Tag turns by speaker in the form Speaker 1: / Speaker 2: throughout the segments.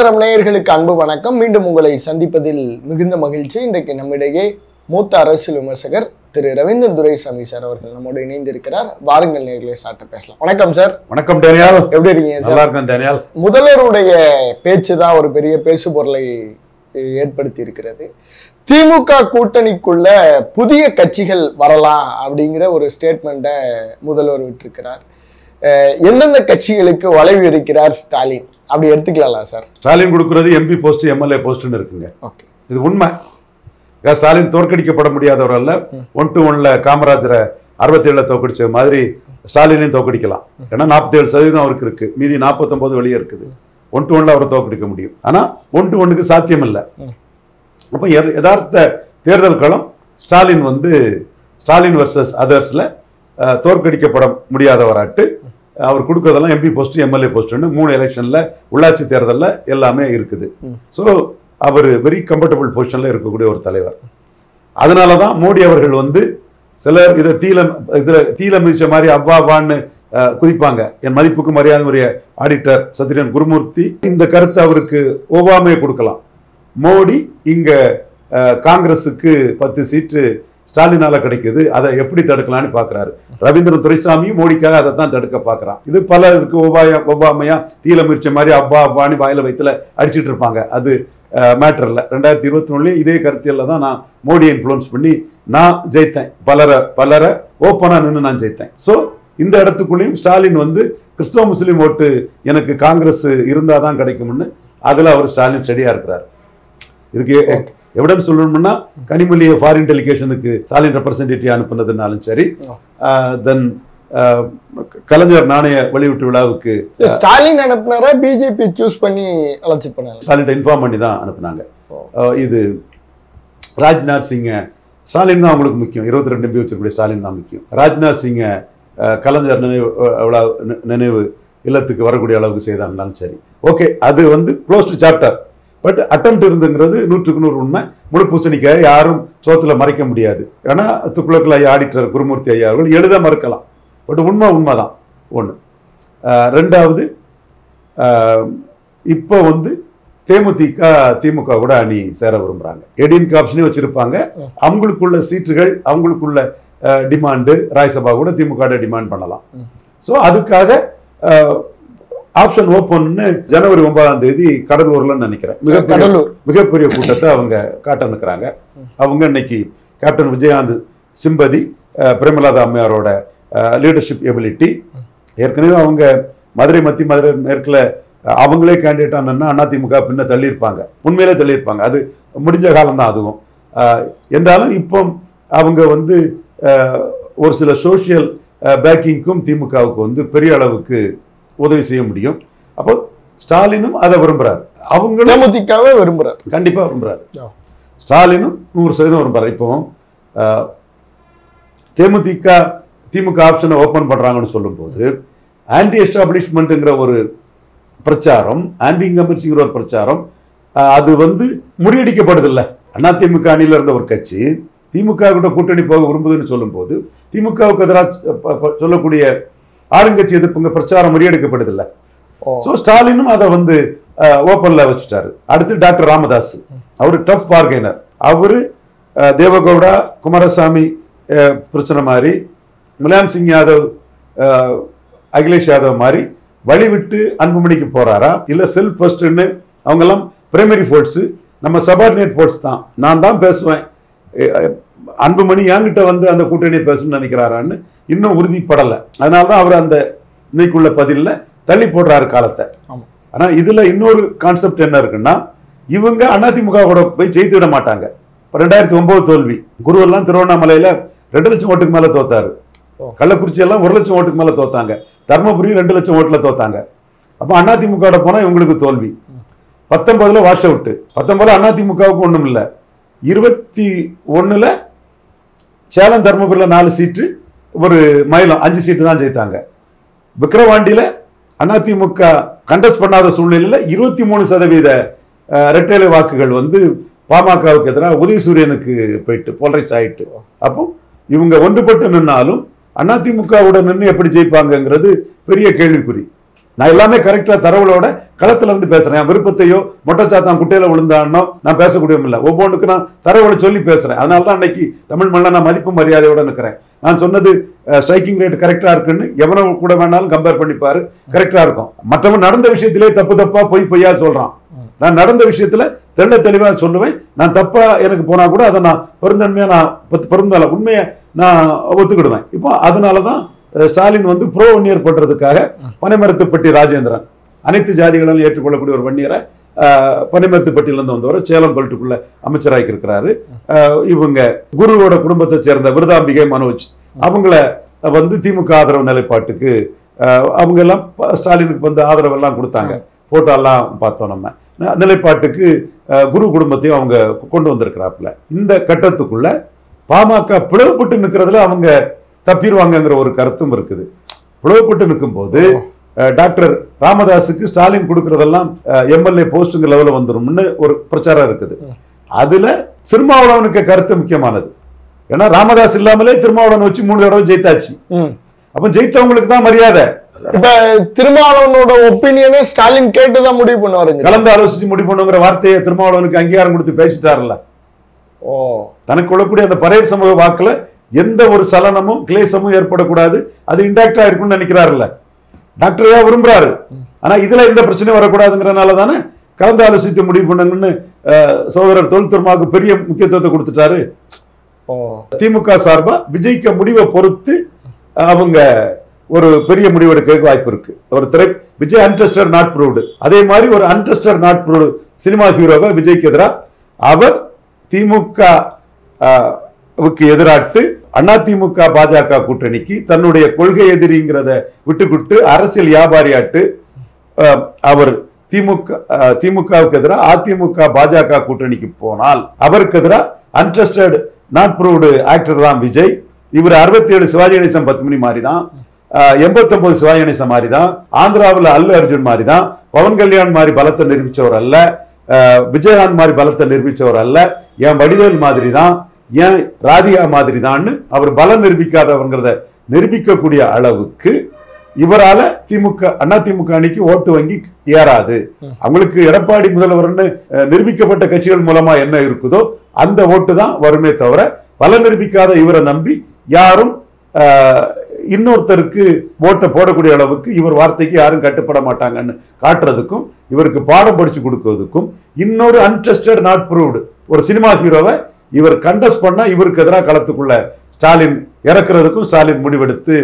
Speaker 1: புதுநேரம் நேயர்களுக்கு அன்பு வணக்கம். மீண்டும் உங்களை சந்திப்பதில் மிகுந்த மகிழ்ச்சி. இன்றைக்கு நம்மிடையே மூத்த அரசியல் விமர்சகர் திரு ரவீந்திரன் துரைசாமி சார் அவர்கள் நம்மோடு இணைந்திருக்கிறார். வாருங்கள் நேயர்களை சாட்ட பேசலாம். வணக்கம் சார்.
Speaker 2: வணக்கம் டேனியல்.
Speaker 1: எப்படி இருக்கீங்க சார்?
Speaker 2: நல்லா இருக்கேன் டேனியல்.
Speaker 1: முதல்வருடைய பேச்சு தான் ஒரு பெரிய பேசு பொருளை ஏற்படுத்தி இருக்கிறது. திமுக கூட்டணிக்குள்ள புதிய கட்சிகள் வரலாம் அப்படிங்கிற ஒரு ஸ்டேட்மெண்ட்டை முதல்வர் விட்டிருக்கிறார். எந்தெந்த கட்சிகளுக்கு வளைவு இருக்கிறார் ஸ்டாலின் அப்படி எடுத்துக்கலாம் சார்?
Speaker 2: ஸ்டாலின் கொடுக்கறது எம்பி போஸ்ட், எம்எல்ஏ போஸ்ட்னு இருக்குங்க.
Speaker 1: ஓகே,
Speaker 2: இது உண்மை. ஸ்டாலின் தோற்கடிக்கப்பட முடியாதவர் அல்ல. 1-1 காமராஜரை 67 தோற்கடிச்ச மாதிரி ஸ்டாலினையும் தோற்கடிக்கலாம். ஏன்னா 47% அவருக்கு இருக்கு, மீதி 49 வெளியே இருக்குது. 1-1 அவரை தோற்கடிக்க முடியும். ஆனா 1-1 சாத்தியம் இல்லை. அப்ப யதார்த்த தேர்தல் களம் ஸ்டாலின் வர்சஸ் அதர்ஸ்ல தோற்கடிக்கப்பட முடியாதவராட்டு அவர் கொடுக்கறதெல்லாம் எம்பி போஸ்ட், எம்எல்ஏ போஸ்ட்னு 3 எலெக்ஷன்ல உள்ளாட்சி தேர்தலில் எல்லாமே இருக்குது. ஸோ அவர் வெரி கம்ஃபர்டபுள் பொசிஷன்ல இருக்கக்கூடிய ஒரு தலைவர். அதனாலதான் மோடி அவர்கள் சிலர் இதை தீல மிதிச்ச மாதிரி அவ்வாவான்னு குதிப்பாங்க. என் மதிப்புக்கு மரியாதைக்குரிய ஆடிட்டர் சத்ரியன் குருமூர்த்தி இந்த கருத்தை அவருக்கு ஒவ்வாமையை கொடுக்கலாம். மோடி இங்க காங்கிரஸுக்கு 10 சீட்டு ஸ்டாலினால கிடைக்குது, அதை எப்படி தடுக்கலான்னு பாக்குறாரு. ரவீந்திரன் துரைசாமியும் மோடிக்காக அதை தான் தடுக்க பாக்குறான். இது பலருக்கு ஒவ்வாமையா தீல மிதிச்ச மாதிரி அவ்வாவான்னு வாயில வயிற்றுல அடிச்சுட்டு இருப்பாங்க. அது மேட்டர்ல 2021 இதே கருத்தியல்ல தான் நான் மோடியை இன்ஃப்ளூயன்ஸ் பண்ணி நான் ஜெயித்தேன். பலரை ஓப்பனா நின்று நான் ஜெயித்தேன். ஸோ இந்த இடத்துக்குள்ளேயும் ஸ்டாலின் கிறிஸ்தவ முஸ்லீம் ஓட்டு எனக்கு காங்கிரஸ் இருந்தாதான் கிடைக்கும்னு அதுல அவர் ஸ்டாலின் ஸ்டடியா இருக்கிறார். இதுக்கு எவிடன்ஸ் சொல்லணும்னா கனிமொழியை ஃபாரின் டெலிகேஷனுக்கு ஸ்டாலின் ரெப்ரசன்டேட்டிவ் அனுப்புனதுனாலும் சரி, தென் கலைஞர் நாணய வெளியீட்டு விழாவுக்கு
Speaker 1: ஸ்டாலின் அனுப்புனாரா பிஜேபி சூஸ் பண்ணி அழைச்சி பண்ணாங்க?
Speaker 2: ஸ்டாலின் இன்ஃபார்ம் பண்ணி தான் அனுப்புனாங்க. இது ராஜ்நாத் சிங்க ஸ்டாலின் தான் அவங்களுக்கு முக்கியம். 22 எம்பி வச்சிருக்கக்கூடிய ஸ்டாலின் தான் முக்கியம். ராஜ்நாத் சிங்க கலைஞர் நினைவு இல்லத்துக்கு வரக்கூடிய அளவுக்கு செய்தாங்கனாலும் சரி, ஓகே, அது க்ளோஸ்டு சாப்டர். பட் அட்டெம்ப்ட் இருந்துங்கிறது 100க்கு 100 உண்மை. முழு பூசணிக்காக யாரும் சோத்துல மறைக்க முடியாது. ஏன்னா துக்குளக்குள்ள ஐயா ஆடிட்டர் குருமூர்த்தி ஐயா அவர்கள் எழுத மறுக்கலாம். பட் உண்மைதான் ஒன்று. ரெண்டாவது, இப்போ திமுக கூட அணி சேர விரும்புறாங்க. ஏடிஎம்கே ஆப்ஷனே வச்சிருப்பாங்க. அவங்களுக்குள்ள சீட்டுகள், அவங்களுக்குள்ள டிமாண்டு ராஜ்யசபா கூட திமுக டிமாண்ட் பண்ணலாம். ஸோ அதுக்காக ஆப்ஷன் ஓப்பன்னு ஜனவரி 9ஆம் தேதி கடலூர்ல நினைக்கிறேன் மிகப்பெரிய கூட்டத்தை அவங்க காட்டனுக்கிறாங்க. அவங்க இன்னைக்கு கேப்டன் விஜயகாந்த் சிம்பதி, பிரேமலதா அம்மையாரோட லீடர்ஷிப் எபிலிட்டி, ஏற்கனவே அவங்க மதுரை மேற்குல அவங்களே கேண்டிடேட் ஆனா அதிமுக பின்ன தள்ளியிருப்பாங்க, உண்மையிலே தள்ளியிருப்பாங்க. அது முடிஞ்ச காலம் தான் அதுவும். என்றாலும் இப்போ அவங்க ஒரு சில சோசியல் பேக்கிங்க்கும் திமுகவுக்கு பெரிய அளவுக்கு உதவி செய்ய முடியும். அப்போ ஸ்டாலினும் அதை விரும்புறாரு, அவங்களும்
Speaker 1: தேமுதிகவே விரும்புறாரு,
Speaker 2: கண்டிப்பா விரும்புறாரு. ஸ்டாலினும் 100% விரும்புறாரு. இப்போ திமுக ஆப்ஷனை ஓபன் பண்றாங்கன்னு சொல்லும் போது ஆன்டி எஸ்டாப்ளிஷ்மெண்ட்ங்கிற ஒரு பிரச்சாரம், ஆன்டி இன்கம்பன்சிங்கிற ஒரு பிரச்சாரம், அது முறியடிக்கப்படுதில்லை. அதிமுக அணியில இருந்த ஒரு கட்சி திமுக கிட்ட கூட்டணி போக விரும்புதுன்னு சொல்லும் போது திமுகவுக்கு எதிராக சொல்லக்கூடிய ஆளுங்கட்சி எதிர்ப்புங்க பிரச்சாரம் முறியடிக்கப்படுதில்லை. ஸோ ஸ்டாலினும் அதை ஓப்பன்ல வச்சுட்டாரு. அடுத்து டாக்டர் ராமதாஸ், அவரு டஃப் பார்கெனர். அவரு தேவகவுடா குமாரசாமி பிரச்சனை மாதிரி, முலாயம் சிங் யாதவ் அகிலேஷ் யாதவ் மாதிரி வழிவிட்டு அன்புமணிக்கு போறாரா, இல்ல செல்ஃப் ஃபர்ஸ்ட்னு அவங்கெல்லாம் பிரைமரி ஃபோர்ஸ், நம்ம சபார்டினேட் ஃபோர்ஸ் தான், நான் தான் பேசுவேன், அன்புமணி என்கிட்ட அந்த கூட்டணியை பேசணும்னு நினைக்கிறாரான்னு இன்னும் உறுதிப்படலை. அதனாலதான் அவர் அந்த இன்னைக்குள்ள பதில தள்ளி போடுறாரு காலத்தை. ஆனா இதுல இன்னொரு கான்செப்ட் என்ன இருக்குன்னா, இவங்க அதிமுக கூட போய் ஜெயித்து விட மாட்டாங்க. 2009 தோல்வி, குருவெல்லாம் திருவண்ணாமலையில 2 லட்சம் ஓட்டுக்கு மேல தோத்தாரு. கள்ளக்குறிச்சி எல்லாம் 1 லட்சம் ஓட்டுக்கு மேல தோத்தாங்க. தர்மபுரி 2 லட்சம் ஓட்டுல தோத்தாங்க. அப்ப அதிமுக போனா இவங்களுக்கு தோல்வி. 19 வாஷ் அவுட். 19 அதிமுகவுக்கு ஒண்ணும் இல்லை. 21 சேலம் தர்மபுரியில 4 சீட்டு, ஒரு மயிலம் 5 சீட்டு தான் ஜெயித்தாங்க. விக்கிரவாண்டியில அதிமுக கண்டஸ்ட் பண்ணாத சூழ்நிலையில 23% ரெட்டைலை வாக்குகள் பாமகவுக்கு எதிராக உதயசூரியனுக்கு போயிட்டு போலரைஸ் ஆயிட்டு. அப்போ இவங்க ஒன்றுபட்டு நின்னாலும் அதிமுகவுடன் நின்று எப்படி ஜெயிப்பாங்கிறது பெரிய கேள்விக்குறி. நான் எல்லாமே கரெக்டா தரவுகளோட களத்துல இருந்து பேசுறேன். என் விருப்பத்தையோ மொட்டைச்சாத்தான் குட்டையில விழுந்தானோ நான் பேசக்கூடியவும் இல்லை. ஒவ்வொன்றுக்கு நான் தரவுகளை சொல்லி பேசுறேன். அதனால தான் அன்னைக்கு தமிழ் மண்ணை நான் மதிப்பு மரியாதையோட நிற்கிறேன். நான் சொன்னது ஸ்ட்ரைக்கிங் ரேட் கரெக்டா இருக்குன்னு எவனோ கூட வேணாலும் கம்பேர் பண்ணிப்பாரு, கரெக்டா இருக்கும். மற்றவன் நடந்த விஷயத்திலே தப்பா பொய்யா சொல்றான். நான் நடந்த விஷயத்துல தெள்ள தெளிவா சொல்லுவேன். நான் தப்பா எனக்கு போனா கூட அதை நான் பெருந்தன்மையா நான் உண்மையை நான் ஒத்துக்கிடுவேன். இப்போ அதனாலதான் ஸ்டாலின் வந்து ப்ரோ வன்னியர் பண்றதுக்காக பனைமரத்துப்பட்டி ராஜேந்திரன் அனைத்து ஜாதிகளும் ஏற்றுக்கொள்ளக்கூடிய ஒரு வன்னியரை பனைமரத்துப்பட்டியிலிருந்து வந்தவரை சேலம் பல்ட்டுக்குள்ள அமைச்சராக்கி இருக்கிறாரு. இவங்க குருவோட குடும்பத்தை சேர்ந்த விருதாம்பிகை மனோஜ் அவங்கள வந்து திமுக ஆதரவு நிலைப்பாட்டுக்கு அவங்க எல்லாம் ஸ்டாலினுக்கு வந்து ஆதரவு எல்லாம் கொடுத்தாங்க. போட்டோ எல்லாம் பார்த்தோம். நம்ம நிலைப்பாட்டுக்கு குரு குடும்பத்தையும் அவங்க கொண்டு வந்திருக்கிறாப்புல. இந்த கட்டத்துக்குள்ள பாமக பிளவுபட்டு நிற்கிறதுல அவங்க தப்பிடுவாங்கங்கிற ஒரு கருத்தும் இருக்குது. பிளவுபட்டு நிற்கும் போது டாக்டர் ராமதாஸுக்கு ஸ்டாலின் கொடுக்கறதெல்லாம் எம்எல்ஏ போஸ்டுங்க லெவலில் வந்துரும்னு ஒரு பிரச்சாரம் இருக்குது. அதுல திருமாவளவனுக்கு கருத்து முக்கியமானது. ஏன்னா ராமதாஸ் இல்லாமலே திருமாவளவன் வச்சு 3 தடவை ஜெயித்தாச்சு. அப்ப ஜெயித்தவங்களுக்கு தான் மரியாதை.
Speaker 1: இப்ப திருமாவளவனோட ஒப்பீனியனை ஸ்டாலின் கேட்டுதான் முடிவு பண்ணுவாருங்க.
Speaker 2: கலந்து ஆலோசிச்சு முடிவு பண்ணுங்கிற வார்த்தையை திருமாவளவனுக்கு அங்கீகாரம் கொடுத்து பேசிட்டாருல்ல. தனக்கு கொள்ளக்கூடிய அந்த பரையர் சமூக வாக்குல எந்த ஒரு சலனமும் கிளேசமும் ஏற்படக்கூடாது, அது இன்டாக்டா இருக்கும்னு நினைக்கிறாருல்ல. டாக்டரையா விரும்புறாரு. ஆனா இதுல எந்த பிரச்சனையும் வரக்கூடாதுங்கிறனால தானே கலந்து ஆலோசித்து முடிவு பண்ணுங்கன்னு சகோதரர் தொல் திருமாவுக்கு பெரிய முக்கியத்துவத்தை கொடுத்துட்டாரு. திமுக சார்பா விஜய்க்க முடிவை பொறுத்து அவங்க ஒரு பெரிய முடிவு எடுக்க வாய்ப்பு இருக்கு. ஒரு விஜய் அன்டெஸ்டட் நாட் ப்ரூவ்டு. அதே மாதிரி ஒரு அன்டெஸ்டட் நாட் ப்ரூவ்டு சினிமா ஹீரோவை விஜய்க்கு எதிராக அவர் திமுகவுக்கு எதிராட்டு அதிமுக பாஜக கூட்டணிக்கு தன்னுடைய கொள்கை எதிரிங்கிறத விட்டுவிட்டு அரசியல் வியாபாரியாட்டு அவர் திமுகவுக்கு எதிராக அதிமுக பாஜக கூட்டணிக்கு போனால் அவருக்கு எதிராக அன்ட்ரஸ்டட் நாட் ப்ரூவ்டு ஆக்டர் தான் விஜய். இவர் 67 சிவாஜி கணேசன் 10 மணி மாதிரி தான், 89 சிவாஜி கணேசன் மாதிரி தான், ஆந்திராவில் அல்லு அர்ஜுன் மாதிரி தான், பவன் கல்யாண் மாதிரி பலத்தை நிரூபிச்சவர் அல்ல, விஜயகாந்த் மாதிரி பலத்தை நிரூபிச்சவர் அல்ல, என் வடிவேல் மாதிரி தான், ஏன் ராதிகா மாதிரி தான் அவர் பலம் நிரூபிக்காதவங்கிறத நிரூபிக்கக்கூடிய அளவுக்கு இவரால அதிமுக அணிக்கு ஓட்டு வங்கி ஏறாது. அவங்களுக்கு எடப்பாடி முதல்வர்னு நிரூபிக்கப்பட்ட கட்சிகள் மூலமா என்ன இருக்குதோ அந்த ஓட்டு தான் வருமே தவிர பலம் நிரூபிக்காத இவரை நம்பி யாரும் இன்னொருத்தருக்கு ஓட்டை போடக்கூடிய அளவுக்கு இவர் வார்த்தைக்கு யாரும் கட்டுப்பட மாட்டாங்கன்னு காட்டுறதுக்கும் இவருக்கு பாடம் படிச்சு கொடுக்கிறதுக்கும் இன்னொரு அன்டெஸ்டட் நாட் ப்ரூவ்டு ஒரு சினிமா ஹீரோவை இவர் கண்டஸ்ட் பண்ணா இவருக்கு எதிராக களத்துக்குள்ள ஸ்டாலின் இறக்குறதுக்கும் ஸ்டாலின் முடிவெடுத்து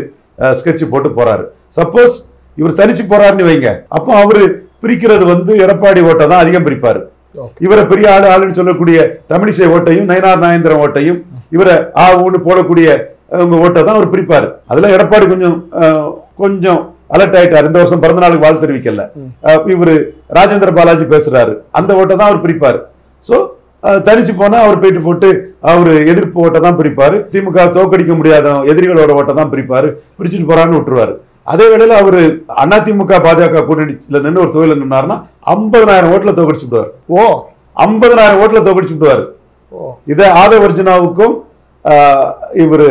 Speaker 2: ஸ்கெட்ச் போட்டு போறாரு. சப்போஸ் இவர் தனிச்சு போறாருன்னு வைங்க, அப்போ அவரு பிரிக்கிறது வந்து எடப்பாடி ஓட்டை தான் அதிகம் பிரிப்பாரு. இவரை பெரிய ஆளுன்னு சொல்லக்கூடிய தமிழிசை ஓட்டையும் நயனார் நாயந்திரன் ஓட்டையும் இவரை ஊன்னு போடக்கூடிய ஓட்டை தான் அவர் பிரிப்பாரு. அதுல எடப்பாடி கொஞ்சம் அலர்ட் ஆயிட்டார். இந்த வருஷம் பிறந்த நாளுக்கு வாழ்த்து தெரிவிக்கல. இவரு ராஜேந்திர பாலாஜி பேசுறாரு, அந்த ஓட்டை தான் அவர் பிரிப்பாரு. சோ தனிச்சு போனா அவர் போயிட்டு போட்டு அவரு எதிர்ப்பு ஓட்டை தான் பிரிப்பாரு. திமுக தோக்கடிக்க முடியாத எதிரிகளோட ஓட்டை தான் பிரிப்பாரு. பிரிச்சுட்டு போறான்னு விட்டுருவாரு. அதே வேளையில அவரு அதிமுக பாஜக கூட்டணியில நின்று ஒரு தொழில நின்னாருன்னா 50,000 ஓட்டுல தோக்கடிச்சு விடுவார். 50,000 ஓட்டுல தோக்கடிச்சு விடுவாரு. இதை ஆதவர்ஜுனாவுக்கும் இவரு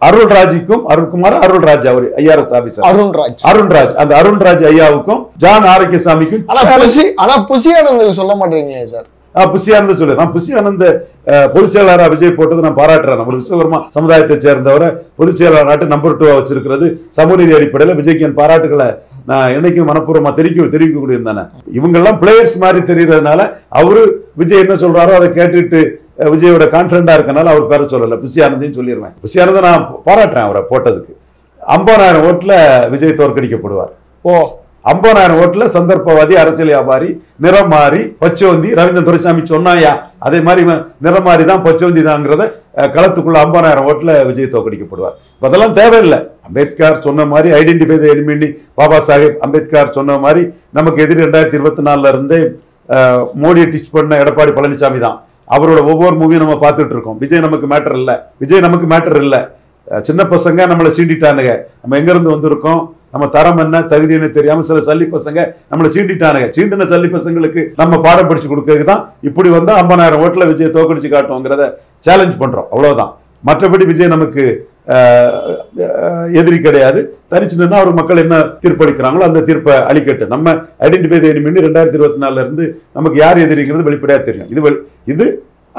Speaker 2: அருள்ராஜுக்கும் அருள்ராஜ் அவர் ஐஆர்எஸ் ஆபீசர் அருண்ராஜ் அந்த அருண்ராஜ் ஐயாவுக்கும் ஜான் ஆரோக்கியசாமிக்கும்
Speaker 1: புசியானந்த் சொல்ல மாட்டேங்கிறீங்களே சார்.
Speaker 2: புசியானந்த சொல்லு. நான் புசியானந்த பொதுச் செயலாளராக விஜய் போட்டது நான் பாராட்டுறேன். நம்ம விஸ்வகர்மா சமுதாயத்தை சேர்ந்தவரை பொதுச் செயலாளர் நம்பர் 2 வச்சிருக்கிறது சமூக நீதி அடிப்படையில் விஜய்க்கு என் பாராட்டுகளை நான் என்னைக்கும் மனப்பூர்வமா தெரிவிக்கக்கூடிய தானே. இவங்க எல்லாம் பிளேயர்ஸ் மாதிரி தெரிகிறதுனால அவரு விஜய் என்ன சொல்றாரோ அதை கேட்டுட்டு விஜயோட கான்பிடண்டா இருக்கனால அவர் பேர சொல்லல, புசியானந்தையும் சொல்லிடுவேன். புசியானந்த நான் பாராட்டுறேன் அவரை போட்டதுக்கு. 50,000 ஓட்டுல விஜய் தோற்கடிக்கப்படுவார். 50,000 ஓட்டுல சந்தர்ப்பவாதி அரசியல் வியாபாரி நிறம் மாறி பச்சோந்தி ரவீந்திரன் துரைசாமி சொன்னாயா அதே மாதிரி நிறம் மாறி தான் பச்சோந்தி தாங்கிறத களத்துக்குள்ள 50,000 ஓட்டுல விஜய் தோற்கடிக்கப்படுவார். அதெல்லாம் தேவையில்லை. அம்பேத்கர் சொன்ன மாதிரி identify the enemy, Baba Saheb Ambedkar சொன்ன மாதிரி நமக்கு எதிரி 2024 இருந்தே மோடியை டிச் பண்ண எடப்பாடி பழனிசாமி தான். அவரோட ஒவ்வொரு மூவியும் நம்ம பார்த்துட்டு இருக்கோம். விஜய் நமக்கு மேட்டர் இல்லை. சின்ன பசங்க நம்மளை சீண்டிட்டானுங்க. நம்ம எங்க இருந்து வந்திருக்கோம், நம்ம தரம் என்ன தகுதி என்ன தெரியாம சில சல்லி பசங்க நம்மளை சீண்டிட்டானுங்க. சீண்டின சல்லி பசங்களுக்கு நம்ம பாடம் படிச்சு கொடுக்கறதுக்கு தான் இப்படி வந்தா 50,000 ஓட்டுல விஜய் தோக்கடிச்சு காட்டுவோங்கிறத சேலஞ்ச் பண்றோம். அவ்வளவுதான். மற்றபடி விஜய் நமக்கு எதிரி கிடையாது. தனிச்சு நின்னா அவர் மக்கள் என்ன தீர்ப்பளிக்கிறாங்களோ அந்த தீர்ப்பை அளிக்கட்டு. நம்ம ஐடென்டிஃபை தி எனிமி 2024 இருந்து நமக்கு யார் எதிரிங்கிறது வெளிப்படையா தெரியும். இது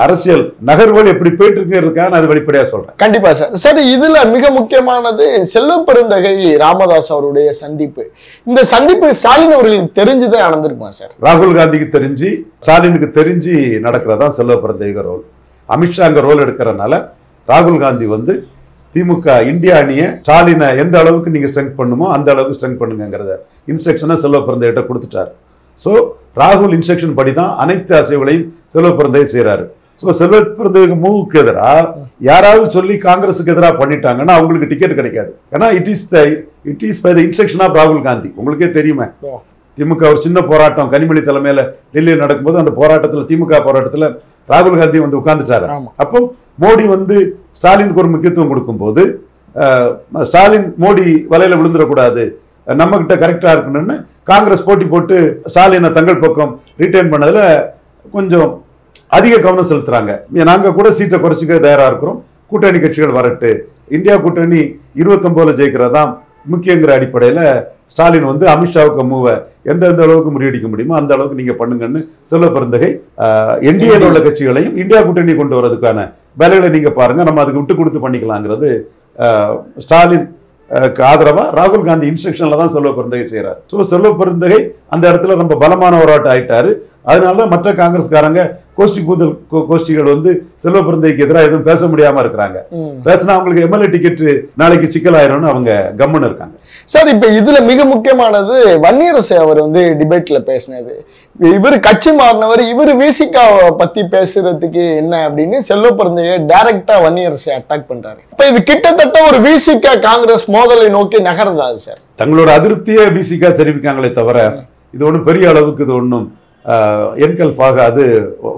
Speaker 2: அரசியல் நகர்வுகள் எப்படி போயிட்டு இருக்கிறதுக்காக அது வெளிப்படையா சொல்றேன்.
Speaker 1: கண்டிப்பா சார். சரி, இதுல மிக முக்கியமானது செல்வ பெருந்தகை ராமதாஸ் அவருடைய சந்திப்பு. இந்த சந்திப்பு ஸ்டாலின் அவர்களுக்கு தெரிஞ்சுதான் நடந்திருக்குமா சார்?
Speaker 2: ராகுல் காந்திக்கு தெரிஞ்சு, ஸ்டாலினுக்கு தெரிஞ்சு நடக்கிறதா செல்வ பெருந்தகை ரோல். அமித்ஷா அங்க ரோல் எடுக்கிறதுனால ராகுல் காந்தி வந்து திமுக இந்தியா அணியை ஸ்டாலினை எந்த அளவுக்கு நீங்க ஸ்ட்ரெங்க் பண்ணுமோ அந்த அளவுக்கு ஸ்ட்ரெங்க் பண்ணுங்கிறத இன்ஸ்ட்ரக்ஷனை செல்வ பெருந்தகைட்ட கொடுத்துட்டாரு. ஸோ ராகுல் இன்ஸ்ட்ரக்ஷன் படி தான் அனைத்து அசைவுகளையும் செல்வ பெருந்தகை செய்யறாரு. ஸோ செல்வ பெருந்தகை மூவுக்கு எதிராக யாராவது சொல்லி காங்கிரஸுக்கு எதிராக பண்ணிட்டாங்கன்னா அவங்களுக்கு டிக்கெட் கிடைக்காது. ஏன்னா it is by the instruction of ராகுல் காந்தி. உங்களுக்கே தெரியுமே, திமுக ஒரு சின்ன போராட்டம் கனிமொழி தலைமையில டெல்லியில் நடக்கும்போது அந்த போராட்டத்தில், திமுக போராட்டத்தில் ராகுல் காந்தி வந்து உட்கார்ந்துட்டாரு. அப்போ மோடி வந்து ஸ்டாலினுக்கு ஒரு முக்கியத்துவம் கொடுக்கும் போது ஸ்டாலின் மோடி வலையில விழுந்துடக்கூடாது, நம்ம கிட்ட கரெக்டா இருக்கணும்னு காங்கிரஸ் போட்டி போட்டு ஸ்டாலினை தங்கள் பக்கம் ரீட்டைன் பண்ணதுல கொஞ்சம் அதிக கவனம் செலுத்துறாங்க. நாங்க கூட சீட்டை குறைச்சிக்க தயாரா இருக்கிறோம், கூட்டணி கட்சிகள் வரட்டு, இந்தியா கூட்டணி 29 ஜெயிக்கிறதா முக்கியங்கிற அடிப்படையில ஸ்டாலின் வந்து அமித்ஷாவுக்கு மூவ எந்த அளவுக்கு முறியடிக்க முடியுமோ அந்த அளவுக்கு நீங்க பண்ணுங்கன்னு செல்வ பெருந்தகை என்டிஏல உள்ள கட்சிகளையும் இந்தியா கூட்டணி கொண்டு வரதுக்கான வேலைகளை நீங்க பாருங்க, நம்ம அதுக்கு விட்டு கொடுத்து பண்ணிக்கலாங்கிறது ஸ்டாலின் ஆதரவா ராகுல் காந்தி இன்ஸ்ட்ரக்ஷன்ல தான் செல்வ பெருந்தகை செய்யறாரு. ஸோ செல்வ பெருந்தகை அந்த இடத்துல ரொம்ப பலமான போராட்டம் ஆயிட்டாரு. அதனாலதான் மற்ற காங்கிரஸ்காரங்க கோஷ்டிகள் வந்து செல்வ பெருந்தகைக்கு எதிராக எதுவும் பேச முடியாம இருக்கிறாங்க. பேசினா அவங்களுக்கு எம்எல்ஏ டிக்கெட் நாளைக்கு சிக்கலாயிரும்னு அவங்க கம்முன்னு இருக்காங்க.
Speaker 1: சார், இப்ப இதுல மிக முக்கியமானது வன்னியரசு அவர் வந்து டிபேட்ல பேசினது. இவர் கட்சி மாறினவர், இவர் விசிகாவை பத்தி பேசுறதுக்கு என்ன அப்படின்னு செல்வ பெருந்தகையை டைரக்டா வன்னியரசை அட்டாக் பண்றாரு. இப்ப இது கிட்டத்தட்ட ஒரு விசிகா காங்கிரஸ் மோதலை நோக்கி நகர்ந்தா சார்.
Speaker 2: தங்களோட அதிருப்தியை விசிகா தெரிவிக்காங்களே தவிர இது ஒன்றும் பெரிய அளவுக்கு இது ஒன்றும் என்கல்ஃபாக அது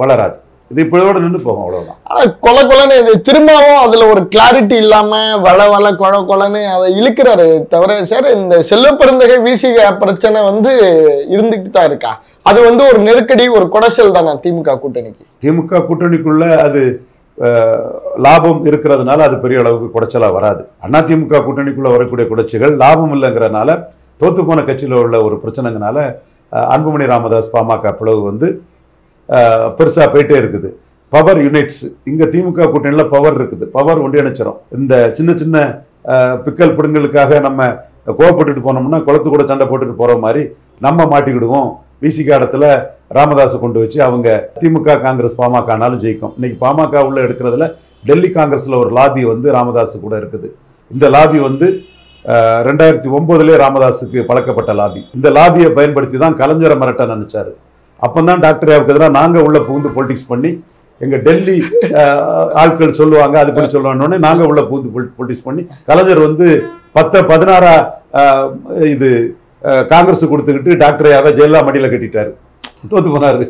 Speaker 2: வளராது. இது இப்போட நின்று போகும், அவ்வளவுதான்.
Speaker 1: ஆனா கொலன்னு இது திரும்பவும் அதுல ஒரு கிளாரிட்டி இல்லாம வள கொலன்னு அதை இழுக்கிறாரு தவிர சார், இந்த செல்வ பெருந்தகை விசிக பிரச்சனை வந்து இருந்துட்டு தான் இருக்கா? அது வந்து ஒரு நெருக்கடி, ஒரு குடைச்சல் தானே திமுக கூட்டணிக்கு.
Speaker 2: திமுக கூட்டணிக்குள்ள அது லாபம் இருக்கிறதுனால அது பெரிய அளவுக்கு குடைச்சலா வராது. அதிமுக கூட்டணிக்குள்ள வரக்கூடிய குடைச்சல்கள் லாபம் இல்லைங்கிறதுனால, தோத்து போன கட்சியில் உள்ள ஒரு பிரச்சனைங்கனால அன்புமணி ராமதாஸ் பாமக பிளவு வந்து பெருசா போயிட்டே இருக்குது. பவர் யூனிட்ஸ் இங்க திமுக கூட்டணியில பவர் இருக்குது, பவர் ஒன்றிணைச்சிரும். இந்த சின்ன சின்ன பிக்கல் பிடுங்களுக்காக நம்ம கோவப்பட்டுட்டு போனோம்னா குளத்து கூட சண்டை போட்டுட்டு போற மாதிரி நம்ம மாட்டிக்கிடுவோம். விசிக இடத்துல ராமதாஸை கொண்டு வச்சு அவங்க திமுக காங்கிரஸ் பாமகனாலும் ஜெயிக்கும். இன்னைக்கு பாமக உள்ள எடுக்கிறதுல டெல்லி காங்கிரஸ்ல ஒரு லாபி வந்து ராமதாஸ் கூட இருக்குது. இந்த லாபி வந்து 2009 ராமதாஸுக்கு பழக்கப்பட்ட லாபி. இந்த லாபியை பயன்படுத்தி தான் கலைஞரை மிரட்ட நினைச்சாரு. அப்பந்தான் டாக்டர் யாவுக்கு எதிராக நாங்க உள்ள புகுந்து பொலிட்டிக்ஸ் பண்ணி, எங்க டெல்லி ஆட்கள் சொல்லுவாங்க அது பண்ணி சொல்லுவாங்க, நாங்க உள்ள புகுந்து பொலிட்டிக்ஸ் பண்ணி கலைஞர் வந்து 10-16 இது காங்கிரஸ் கொடுத்துக்கிட்டு டாக்டர் யாவை ஜெயலலிதா மடியில கட்டிட்டாரு, தோத்து போனாரு.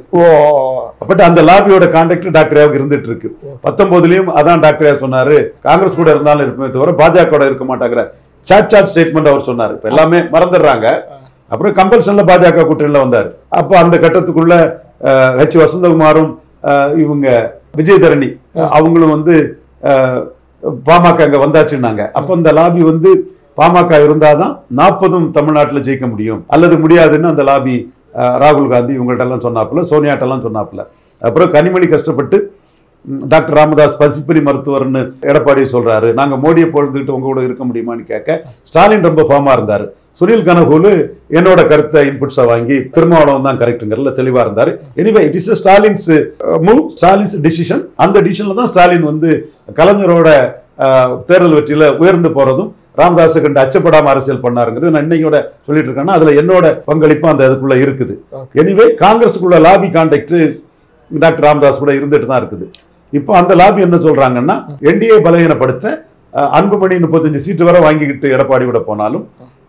Speaker 2: பட் அந்த லாபியோட கான்டாக்ட் டாக்டர் யாவுக்கு இருந்துட்டு இருக்கு. 19லயும் அதான் டாக்டர் யாவ் சொன்னாரு, காங்கிரஸ் கூட இருந்தாலும் இருக்குமே தவிர பாஜக கூட இருக்க மாட்டாங்கிற சாட் ஸ்டேட்மெண்ட் அவர் சொன்னாரு. இப்ப எல்லாமே மறந்துடுறாங்க. அப்புறம் கம்பல்ஷன்ல பாஜக கூட்டணியில வந்தாரு. அப்ப அந்த கட்டத்துக்குள்ள ஹெச் வசந்தகுமாரும் இவங்க விஜயதரணி அவங்களும் வந்து பாமக அங்க வந்தாச்சுன்னாங்க. அப்ப அந்த லாபி வந்து பாமக இருந்தாதான் 40 தமிழ்நாட்டில் ஜெயிக்க முடியும், அல்லது முடியாதுன்னு அந்த லாபி ராகுல் காந்தி இவங்கள்ட்ட எல்லாம் சொன்னாப்புல, சோனியாட்டெல்லாம் சொன்னாப்புல. அப்புறம் கனிமொழி கஷ்டப்பட்டு டாக்டர் ராமதாஸ் பசிப்பிரி மருத்துவர்னு எடப்பாடி சொல்றாரு, நாங்க மோடியை பொழுதுகிட்டு உங்க கூட இருக்க முடியுமான்னு கேட்க ஸ்டாலின் ரொம்ப ஃபார்மா இருந்தாரு. சுனில் கனகோலு என்னோட கருத்தை இன்புட்ஸை வாங்கி திருமாவளவன் தான் கரெக்டுங்கிறதுல தெளிவா இருந்தாரு. Anyway it is Stalin's move, Stalin's decision. அந்த டிசிஷன்ல தான் ஸ்டாலின் வந்து கலைஞரோட தேர்தல் வெற்றியில உயர்ந்து போறதும் ராமதாஸை கண்டு அச்சப்படாம அரசியல் பண்ணாருங்கிறது நான் இன்னையோட சொல்லிட்டு இருக்கேன்னா அதுல என்னோட பங்களிப்பு அந்த அதுக்குள்ள இருக்குது. எனிவே காங்கிரஸுக்குள்ள லாபி கான்டாக்ட் டாக்டர் ராமதாஸ் கூட இருந்துட்டு தான் இருக்குது. இப்போ அந்த லாபி என்ன சொல்றாங்கன்னா, என்டிஏ பலகீனப்படுத்த அன்புமணி 35 சீட்டு வரை வாங்கிக்கிட்டு எடப்பாடி விட போனாலும்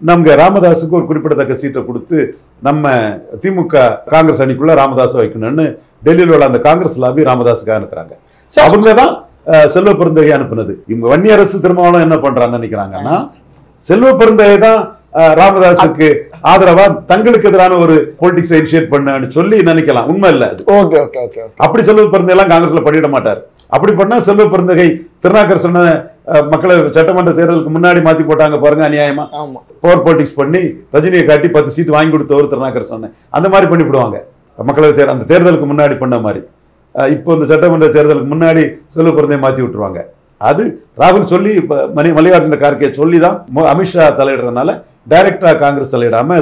Speaker 2: நம்ம ராமதாஸுக்கு ஒரு குறிப்பிடத்தக்க சீட்டை கொடுத்து நம்ம திமுக காங்கிரஸ் அணிக்குள்ள ராமதாஸை வைக்கணும்னு டெல்லியில் உள்ள அந்த காங்கிரஸ் லாபி ராமதாஸுக்காக இருக்கிறாங்க. அவங்கதான் செல்வ பெருந்தகை அனுப்புனது. இவங்க வன்னியரசு திருமாவளவன் என்ன பண்றாங்கன்னு நினைக்கிறாங்கன்னா, செல்வ பெருந்தகை தான் ராமதாஸுக்கு ஆதரவா தங்களுக்கு எதிரான ஒரு பொலிட்டிக்ஸ் இனிஷியேட் பண்ணு சொல்லி நினைக்கலாம். உண்மை இல்ல அது. அப்படி செல்வ பெருந்தகை எல்லாம் காங்கிரஸ்ல பண்ணிட மாட்டார். அப்படி பண்ணா செல்வ பெருந்தகை திருநாக்கரசனை மக்களை சட்டமன்ற தேர்தலுக்கு முன்னாடி மாத்தி போட்டாங்க பாருங்க அநியாயமா.
Speaker 1: ஆமா.
Speaker 2: பவர் பாலிடிக்ஸ் பண்ணி ரஜினியை காட்டி 10 சீட் வாங்கி கொடுத்தவர் திருநாக்கரசன். அந்த மாதிரி பண்ணிவிடுவாங்க மக்களவை அந்த தேர்தலுக்கு முன்னாடி பண்ண மாதிரி. இப்போ இந்த சட்டமன்ற தேர்தலுக்கு முன்னாடி செல்வ பிறந்தையை மாத்தி விட்டுருவாங்க. அது ராகுல் சொல்லி மல்லிகார்ஜுன கார்கே சொல்லி தான் அமித்ஷா தலையிடுறதுனால டைரக்டா காங்கிரஸ் தலையிடாம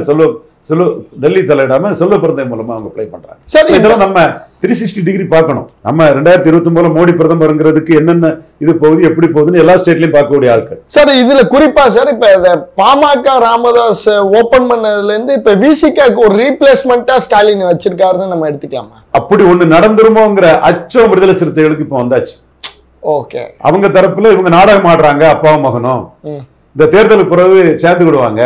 Speaker 2: டெல்லி தலையிடாம செல்வ பிறந்தை மூலமா அவங்க பிளே பண்றாங்க. சரி, இதெல்லாம் நம்ம 360 டிகிரி பார்க்கணும். நம்ம 2029 மோடி பிரதமருங்கிறதுக்கு என்னென்ன இது போகுது எப்படி போகுதுன்னு எல்லா ஸ்டேட்லயும் பார்க்கக்கூடிய ஆட்கள்.
Speaker 1: சார் இதுல குறிப்பா சார் இப்ப பாமக ராமதாஸ் ஓபன் பண்ணதுல இருந்து இப்ப விசிகாக்கு ஒரு ரீப்ளேஸ்மெண்டா ஸ்டாலின் வச்சிருக்காருன்னு நம்ம எடுத்துக்கலாமா?
Speaker 2: அப்படி ஒண்ணு நடந்துருமோங்கிற அச்சம் விடுதலை சிறுத்தைகளுக்கு இப்ப வந்தாச்சு.
Speaker 1: ஓகே.
Speaker 2: அவங்க தரப்புல இவங்க நாடகம் ஆடுறாங்க, அப்பாவும் மகனும் இந்த தேர்தலுக்கு பிறகு சேர்ந்து விடுவாங்க,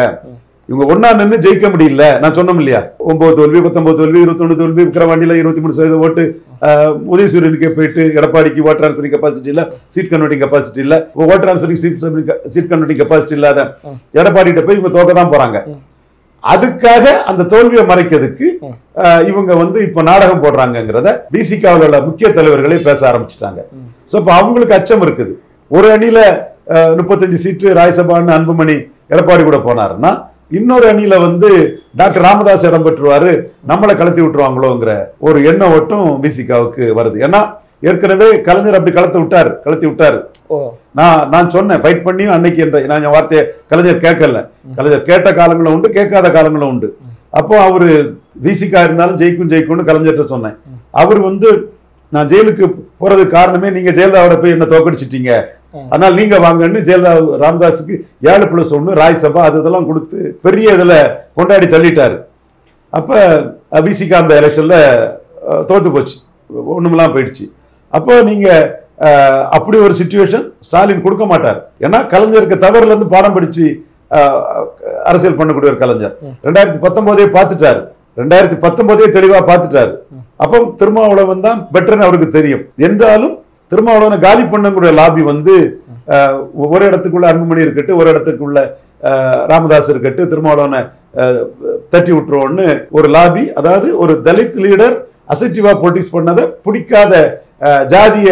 Speaker 2: இவங்க ஒன்னா நின்று ஜெயிக்க முடியல. நான் சொன்னோம் இல்லையா, 9 தோல்வி 19 தோல்வி 21 தோல்வி விக்கிரவாண்டியில 23% ஓட்டு, உதயசூரியனுக்கு போயிட்டு எடப்பாடிக்கு ஓட் டிரான்ஸ்பரிங் கெபாசிட்டி இல்ல, சீட் கன்வெர்ட்டிங் கெபாசிட்டி இல்ல, vote transferring seat converting capacity இல்லாத எடப்பாடிட்ட போய் இவங்க தோக்க தான் போறாங்க. அதுக்காக அந்த தோல்வியை மறைக்கிறதுக்கு இவங்க இப்ப நாடகம் போடுறாங்கிறத பிசிகாவில் உள்ள முக்கிய தலைவர்களே பேச ஆரம்பிச்சுட்டாங்க. சோ இப்ப அவங்களுக்கு அச்சம் இருக்குது. ஒரு அணியில 35 சீட்டு ராஜ்யசபான்னு அன்புமணி எடப்பாடி கூட போனாருன்னா, இன்னொரு அணியில டாக்டர் ராமதாஸ் இடம் பெற்றுவாரு, நம்மளை கலத்தி விட்டுருவாங்களோங்கிற ஒரு எண்ண ஓட்டம் பிசிகாவுக்கு வருது. ஏன்னா ஏற்கனவே கலைஞர் அப்படி கலத்தி விட்டாரு. நான் சொன்னேன் ஃபைட் பண்ணியும் அன்னைக்கு நான் என் வார்த்தையை கலைஞர் கேட்கல. கலைஞர் கேட்ட காலங்களும் உண்டு, கேட்காத காலங்களும் உண்டு. அப்போ அவரு விசிகா இருந்தாலும் ஜெயிக்கும்னு கலைஞர்கிட்ட சொன்னேன். அவர் நான் ஜெயிலுக்கு போறதுக்கு காரணமே நீங்க ஜெயலலிதாவோட போய் என்ன தோக்கடிச்சிட்டீங்க, அதனால நீங்க வாங்கன்னு ஜெயலலிதா ராமதாஸுக்கு 7+1 ராஜ்யசபா அதெல்லாம் கொடுத்து பெரிய இதுல கொண்டாடி தள்ளிட்டாரு. அப்ப விசிகா அந்த எலெக்ஷன்ல தோத்து போச்சு, ஒண்ணுமெல்லாம் போயிடுச்சு. அப்போ நீங்க அப்படி ஒரு சிச்சுவேஷன் ஸ்டாலின் கொடுக்க மாட்டார். ஏன்னா கலைஞருக்கு தவறுல இருந்து பாடம் படிச்சு அரசியல் பண்ணக்கூடிய ஒரு கலைஞர் 2019 பார்த்துட்டாரு, 2019 தெளிவா பார்த்துட்டாரு. அப்போ திருமாவளவன் தான் பெட்டர்னு அவருக்கு தெரியும். என்றாலும் திருமாவளவனை காலி பண்ணக்கூடிய லாபி ஒரு இடத்துக்குள்ள அன்புமணி இருக்கட்டு, ஒரு இடத்துக்குள்ள ராமதாஸ் இருக்கட்டு, திருமாவளவனை தட்டி விட்டுருவோன்னு ஒரு லாபி. அதாவது ஒரு தலித் லீடர் அசெக்டிவா பொலிட்டிக்ஸ் பண்ணதை பிடிக்காத ஜாதிய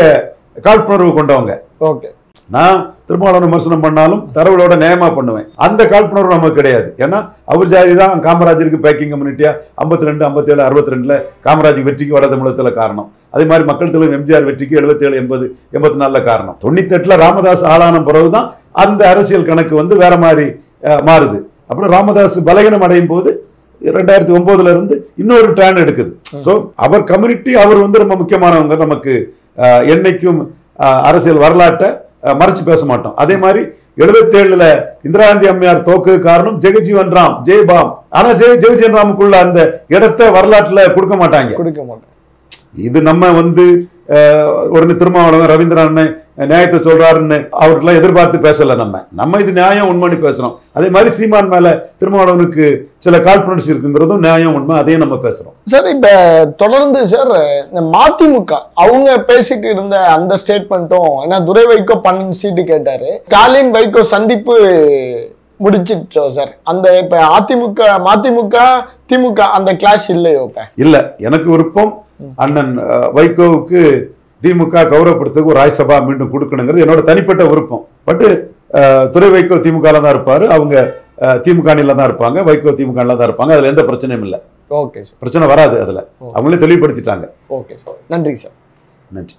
Speaker 2: காழ்ப்புணர்வு கொண்டவங்க.
Speaker 1: ஓகே.
Speaker 2: நான் திருமாவளவன் விமர்சனம் பண்ணாலும் தரவுகளோட நியாயமா பண்ணுவேன். அந்த காழ்ப்புணர்வு நமக்கு கிடையாது. ஏன்னா அவர் ஜாதி தான் காமராஜருக்கு பேக்கிங் கம்யூனிட்டியா 52, 57, 62 காமராஜ் வெற்றிக்கு வட தமிழகத்துல காரணம். அதே மாதிரி மக்கள் தலைவர் எம்ஜிஆர் வெற்றிக்கு 77, 80, 84 காரணம். 98 ராமதாஸ் ஆளான பிறகுதான் அந்த அரசியல் கணக்கு வேற மாதிரி மாறுது. அப்புறம் ராமதாஸ் பலகீனம் அடையும் போது 2009 இருந்து இன்னொரு டேர்ன் எடுக்குது. சோ அவர் கம்யூனிட்டி அவர் ரொம்ப முக்கியமானவங்க. நமக்கு என்னைக்கும் அரசியல் வரலாற்றை மறைச்சு பேச மாட்டோம். அதே மாதிரி 77 இந்திரா காந்தி அம்மையார் தோக்கு காரணம் ஜெகஜீவன் ராம், ஜெய்பாம். ஆனா ஜெகஜீவன் ராமுக்குள்ள அந்த இடத்தை வரலாற்றுல கொடுக்க மாட்டாங்க. இது நம்ம உடனே திருமாவளவன் ரவீந்திரன் நியாயத்தை சொல்றாருன்னு அவருக்கெல்லாம் எதிர்பார்த்து பேசல. நம்ம இது நியாயம் உண்மைன்னு பேசுறோம். அதே மாதிரி சீமான் மேல திருமாவளவனுக்கு சில காழ்ப்புணர்ச்சி இருக்குங்கிறதும் நியாயம் உண்மை, அதையும் நம்ம பேசுறோம்.
Speaker 1: சார் இப்ப தொடர்ந்து சார் இந்த மதிமுக அவங்க பேசிட்டு இருந்த அந்த ஸ்டேட்மெண்ட்டும், ஏன்னா துரை வைகோ 12 சீட்டு கேட்டாரு, ஸ்டாலின் வைகோ சந்திப்பு முடிச்சிச்சோ சார், அந்த இப்ப மதிமுக திமுக அந்த கிளாஷ் இல்லையோ?
Speaker 2: இல்ல, எனக்கு விருப்பம் அண்ணன் வைகோவுக்கு திமுக கௌரவப்படுத்துக்கு ஒரு ராஜ்யசபா மீண்டும் கொடுக்கணுங்கிறது என்னோட தனிப்பட்ட விருப்பம். பட் துரை வைகோ திமுக தான் இருப்பாரு, அவங்க திமுக தான் இருப்பாங்க, வைகோ திமுக தான் இருப்பாங்க. அதுல எந்த பிரச்சனையும் இல்லை.
Speaker 1: ஓகே சார்,
Speaker 2: பிரச்சனை வராது. அதுல அவங்களே தெளிவுபடுத்திட்டாங்க.
Speaker 1: ஓகே சார், நன்றி சார்.
Speaker 2: நன்றி.